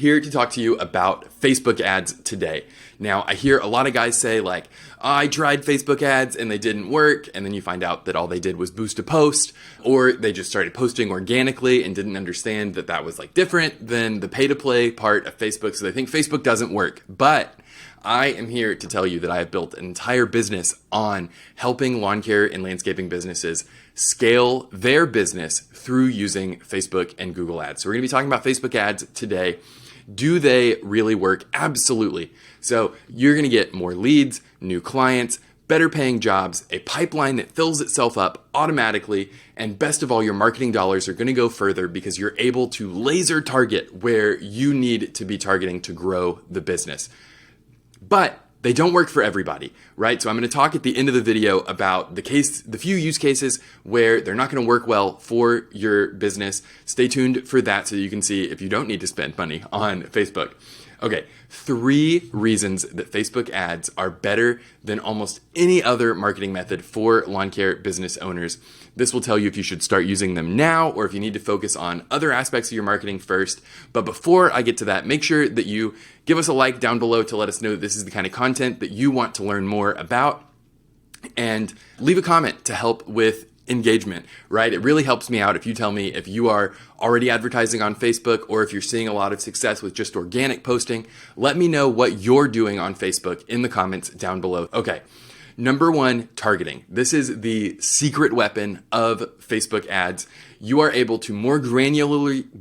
here to talk to you about Facebook ads today. Now, I hear a lot of guys say like, I tried Facebook ads and they didn't work. And then you find out that all they did was boost a post, or they just started posting organically and didn't understand that that was like different than the pay to play part of Facebook. So they think Facebook doesn't work. But I am here to tell you that I have built an entire business on helping lawn care and landscaping businesses scale their business through using Facebook and Google ads. So we're going to be talking about Facebook ads today. Do they really work? Absolutely. So you're going to get more leads, new clients, better paying jobs, a pipeline that fills itself up automatically, and best of all, your marketing dollars are going to go further because you're able to laser target where you need to be targeting to grow the business. But they don't work for everybody, right? So I'm going to talk at the end of the video about the few use cases where they're not going to work well for your business. Stay tuned for that so you can see if you don't need to spend money on Facebook. Okay, 3 reasons that Facebook ads are better than almost any other marketing method for lawn care business owners. This will tell you if you should start using them now or if you need to focus on other aspects of your marketing first. But before I get to that, make sure that you give us a like down below to let us know that this is the kind of content that you want to learn more about, and leave a comment to help with engagement, right? It really helps me out if you tell me if you are already advertising on Facebook or if you're seeing a lot of success with just organic posting. Let me know what you're doing on Facebook in the comments down below. Okay. Number 1, targeting. This is the secret weapon of Facebook ads. You are able to more granularly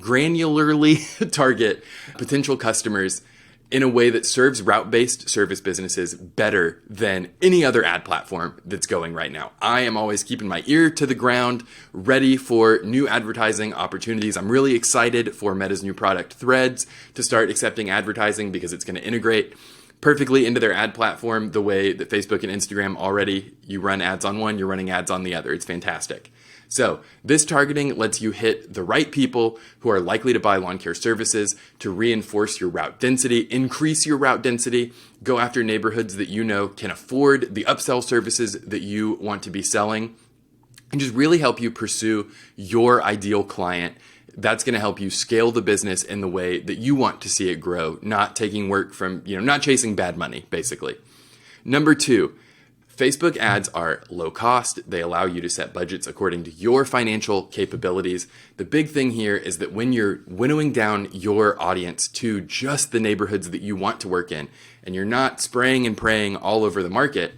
target potential customers in a way that serves route-based service businesses better than any other ad platform that's going right now. I am always keeping my ear to the ground, ready for new advertising opportunities. I'm really excited for Meta's new product, Threads, to start accepting advertising because it's going to integrate perfectly into their ad platform the way that Facebook and Instagram already, you run ads on one, you're running ads on the other. It's fantastic. So this targeting lets you hit the right people who are likely to buy lawn care services to reinforce your route density, increase your route density, go after neighborhoods that you know can afford the upsell services that you want to be selling, and just really help you pursue your ideal client. That's going to help you scale the business in the way that you want to see it grow, not taking work from, not chasing bad money, basically. Number 2, Facebook ads are low cost. They allow you to set budgets according to your financial capabilities. The big thing here is that when you're winnowing down your audience to just the neighborhoods that you want to work in, and you're not spraying and praying all over the market,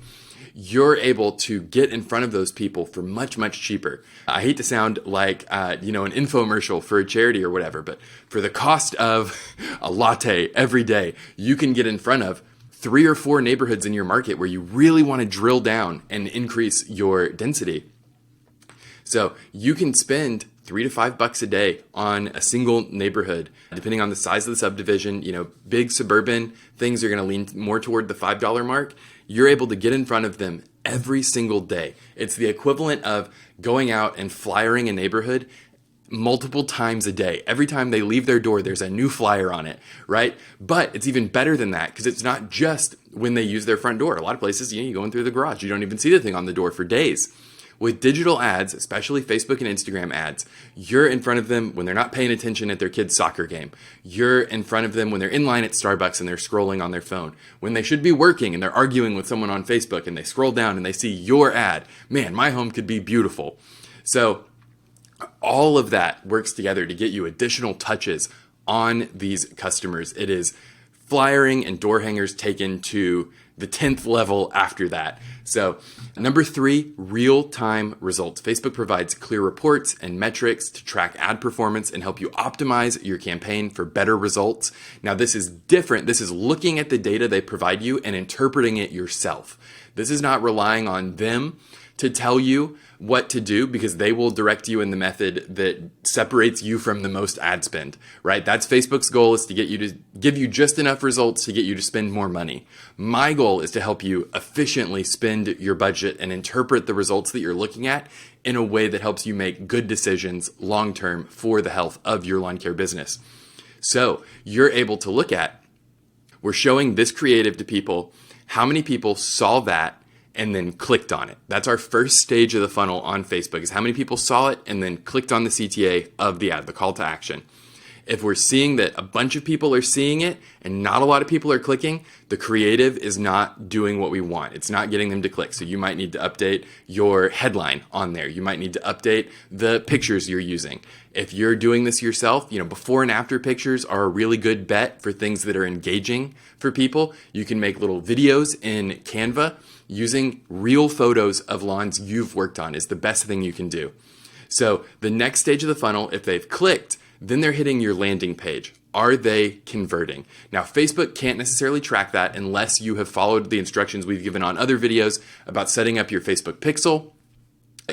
you're able to get in front of those people for much, much cheaper. I hate to sound like, an infomercial for a charity or whatever, but for the cost of a latte every day, you can get in front of 3 or 4 neighborhoods in your market where you really want to drill down and increase your density. So you can spend $3 to $5 a day on a single neighborhood, depending on the size of the subdivision. Big suburban things are going to lean more toward the $5 mark. You're able to get in front of them every single day. It's the equivalent of going out and flyering a neighborhood multiple times a day. Every time they leave their door, there's a new flyer on it, right? But it's even better than that because it's not just when they use their front door. A lot of places, you go in through the garage, you don't even see the thing on the door for days. With digital ads, especially Facebook and Instagram ads, you're in front of them when they're not paying attention at their kid's soccer game. You're in front of them when they're in line at Starbucks and they're scrolling on their phone. When they should be working and they're arguing with someone on Facebook and they scroll down and they see your ad. Man, my home could be beautiful. So all of that works together to get you additional touches on these customers. It is flyering and door hangers taken to the 10th level after that. So number 3, real-time results. Facebook provides clear reports and metrics to track ad performance and help you optimize your campaign for better results. Now this is different. This is looking at the data they provide you and interpreting it yourself. This is not relying on them to tell you what to do because they will direct you in the method that separates you from the most ad spend, right? That's Facebook's goal, is to get you to give you just enough results to get you to spend more money. My goal is to help you efficiently spend your budget and interpret the results that you're looking at in a way that helps you make good decisions long-term for the health of your lawn care business. So you're able to look at, we're showing this creative to people, how many people saw that and then clicked on it. That's our first stage of the funnel on Facebook, is how many people saw it and then clicked on the CTA of the ad, the call to action. If we're seeing that a bunch of people are seeing it and not a lot of people are clicking, the creative is not doing what we want. It's not getting them to click. So you might need to update your headline on there. You might need to update the pictures you're using. If you're doing this yourself, before and after pictures are a really good bet for things that are engaging for people. You can make little videos in Canva using real photos of lawns you've worked on is the best thing you can do. So the next stage of the funnel, if they've clicked, then they're hitting your landing page. Are they converting? Now, Facebook can't necessarily track that unless you have followed the instructions we've given on other videos about setting up your Facebook pixel,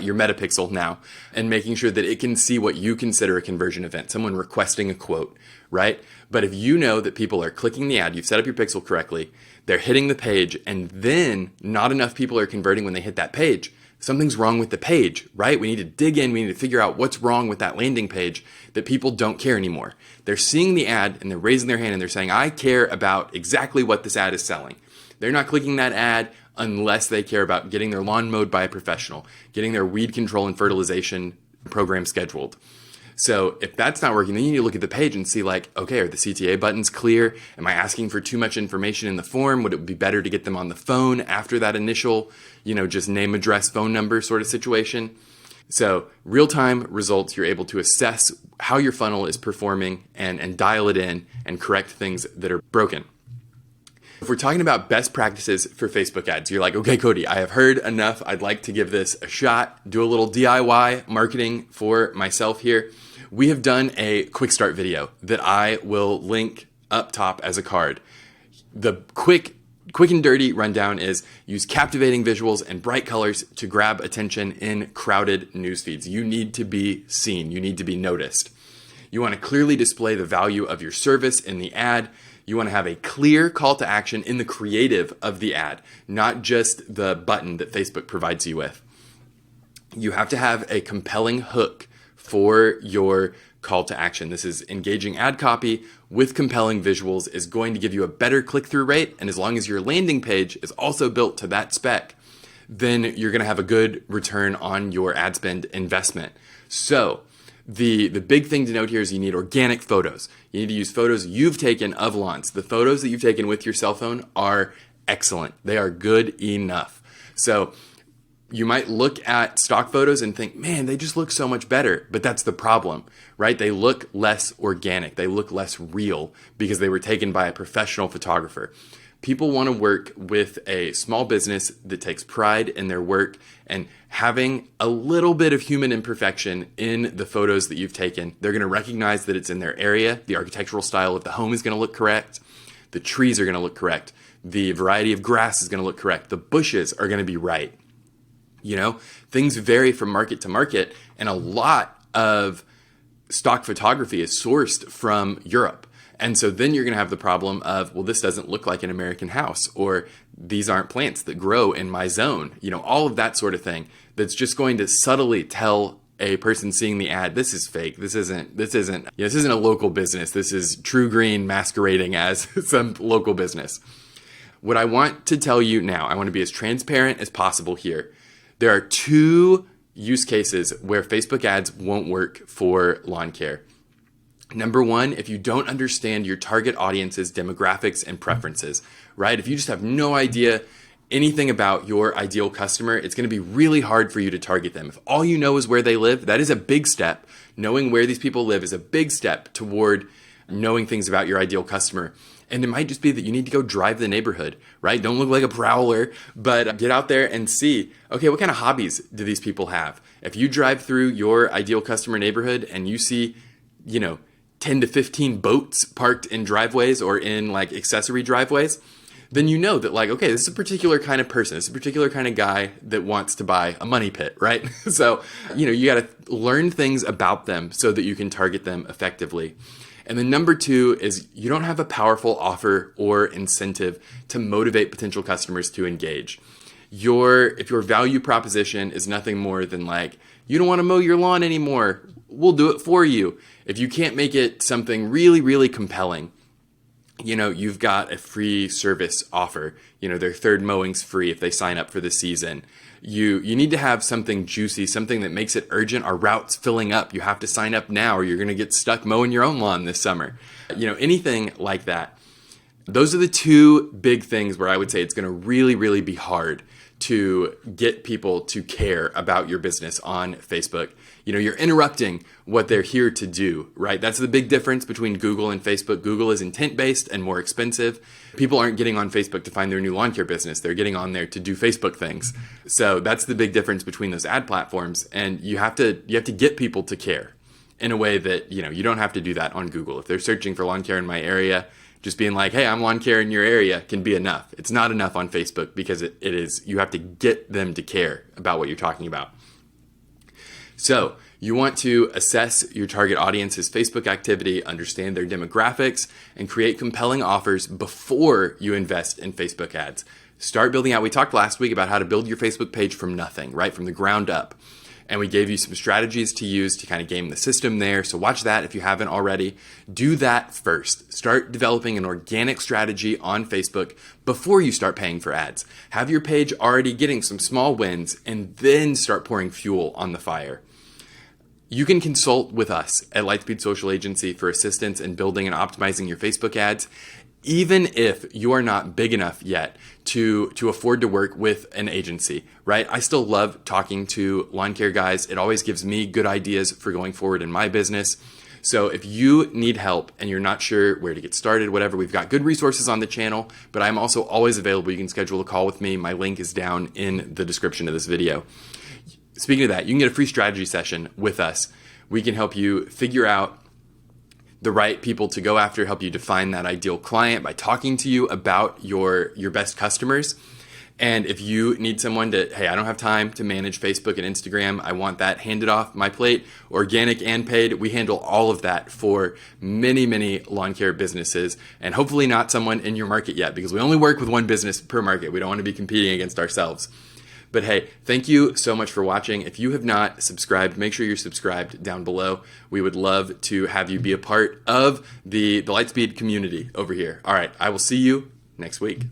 your meta pixel now, and making sure that it can see what you consider a conversion event, someone requesting a quote, right? But if you know that people are clicking the ad, you've set up your pixel correctly, they're hitting the page, and then not enough people are converting when they hit that page, something's wrong with the page, right? We need to dig in. We need to figure out what's wrong with that landing page that people don't care anymore. They're seeing the ad and they're raising their hand and they're saying, I care about exactly what this ad is selling. They're not clicking that ad unless they care about getting their lawn mowed by a professional, getting their weed control and fertilization program scheduled. So if that's not working, then you need to look at the page and see okay, are the CTA buttons clear? Am I asking for too much information in the form? Would it be better to get them on the phone after that initial, just name, address, phone number sort of situation? So real-time results, you're able to assess how your funnel is performing and dial it in and correct things that are broken. If we're talking about best practices for Facebook ads, you're like, okay, Cody, I have heard enough. I'd like to give this a shot, do a little DIY marketing for myself here. We have done a quick start video that I will link up top as a card. The quick and dirty rundown is use captivating visuals and bright colors to grab attention in crowded news feeds. You need to be seen. You need to be noticed. You want to clearly display the value of your service in the ad. You want to have a clear call to action in the creative of the ad, not just the button that Facebook provides you with. You have to have a compelling hook for your call to action. This is engaging ad copy with compelling visuals is going to give you a better click-through rate. And as long as your landing page is also built to that spec, then you're going to have a good return on your ad spend investment. So the big thing to note here is you need organic photos. You need to use photos you've taken of lawns. The photos that you've taken with your cell phone are excellent. They are good enough. So you might look at stock photos and think, man, they just look so much better. But that's the problem, right? They look less organic. They look less real because they were taken by a professional photographer. People want to work with a small business that takes pride in their work, and having a little bit of human imperfection in the photos that you've taken, they're going to recognize that it's in their area. The architectural style of the home is going to look correct. The trees are going to look correct. The variety of grass is going to look correct. The bushes are going to be right. Things vary from market to market, and a lot of stock photography is sourced from Europe. And so then you're going to have the problem of, well, this doesn't look like an American house, or these aren't plants that grow in my zone. All of that sort of thing that's just going to subtly tell a person seeing the ad, this is fake. This isn't a local business. This is True Green masquerading as some local business. What I want to tell you now, I want to be as transparent as possible here. There are two use cases where Facebook ads won't work for lawn care. Number one, if you don't understand your target audience's demographics and preferences, right? If you just have no idea anything about your ideal customer, it's going to be really hard for you to target them. If all you know is where they live, that is a big step. Knowing where these people live is a big step toward knowing things about your ideal customer. And it might just be that you need to go drive the neighborhood, right? Don't look like a prowler, but get out there and see, okay, what kind of hobbies do these people have? If you drive through your ideal customer neighborhood and you see, 10 to 15 boats parked in driveways or in accessory driveways, then you know that okay, this is a particular kind of person. This is a particular kind of guy that wants to buy a money pit, right? So, you got to learn things about them so that you can target them effectively. And then number two is you don't have a powerful offer or incentive to motivate potential customers to engage. If your value proposition is nothing more than you don't want to mow your lawn anymore, we'll do it for you. If you can't make it something really, really compelling, you've got a free service offer, their third mowing's free if they sign up for the season. You need to have something juicy, something that makes it urgent. Our route's filling up. You have to sign up now or you're going to get stuck mowing your own lawn this summer. Anything like that. Those are the two big things where I would say it's going to really, really be hard to get people to care about your business on Facebook. You're interrupting what they're here to do, right? That's the big difference between Google and Facebook. Google is intent-based and more expensive. People aren't getting on Facebook to find their new lawn care business. They're getting on there to do Facebook things. So that's the big difference between those ad platforms. And you have to get people to care in a way that, you don't have to do that on Google. If they're searching for lawn care in my area, just being like, hey, I'm lawn care in your area can be enough. It's not enough on Facebook because it is, you have to get them to care about what you're talking about. So you want to assess your target audience's Facebook activity, understand their demographics, and create compelling offers before you invest in Facebook ads. Start building out. We talked last week about how to build your Facebook page from nothing, right? From the ground up. And we gave you some strategies to use to kind of game the system there. So watch that if you haven't already. Do that first. Start developing an organic strategy on Facebook before you start paying for ads. Have your page already getting some small wins and then start pouring fuel on the fire. You can consult with us at Lightspeed Social Agency for assistance in building and optimizing your Facebook ads, even if you are not big enough yet to afford to work with an agency, right? I still love talking to lawn care guys. It always gives me good ideas for going forward in my business. So if you need help and you're not sure where to get started, whatever, we've got good resources on the channel, but I'm also always available. You can schedule a call with me. My link is down in the description of this video. Speaking of that, you can get a free strategy session with us. We can help you figure out the right people to go after, help you define that ideal client by talking to you about your best customers. And if you need someone to, hey, I don't have time to manage Facebook and Instagram, I want that handed off my plate, organic and paid, we handle all of that for many, many lawn care businesses, and hopefully not someone in your market yet, because we only work with one business per market. We don't want to be competing against ourselves. But hey, thank you so much for watching. If you have not subscribed, make sure you're subscribed down below. We would love to have you be a part of the Lightspeed community over here. All right, I will see you next week.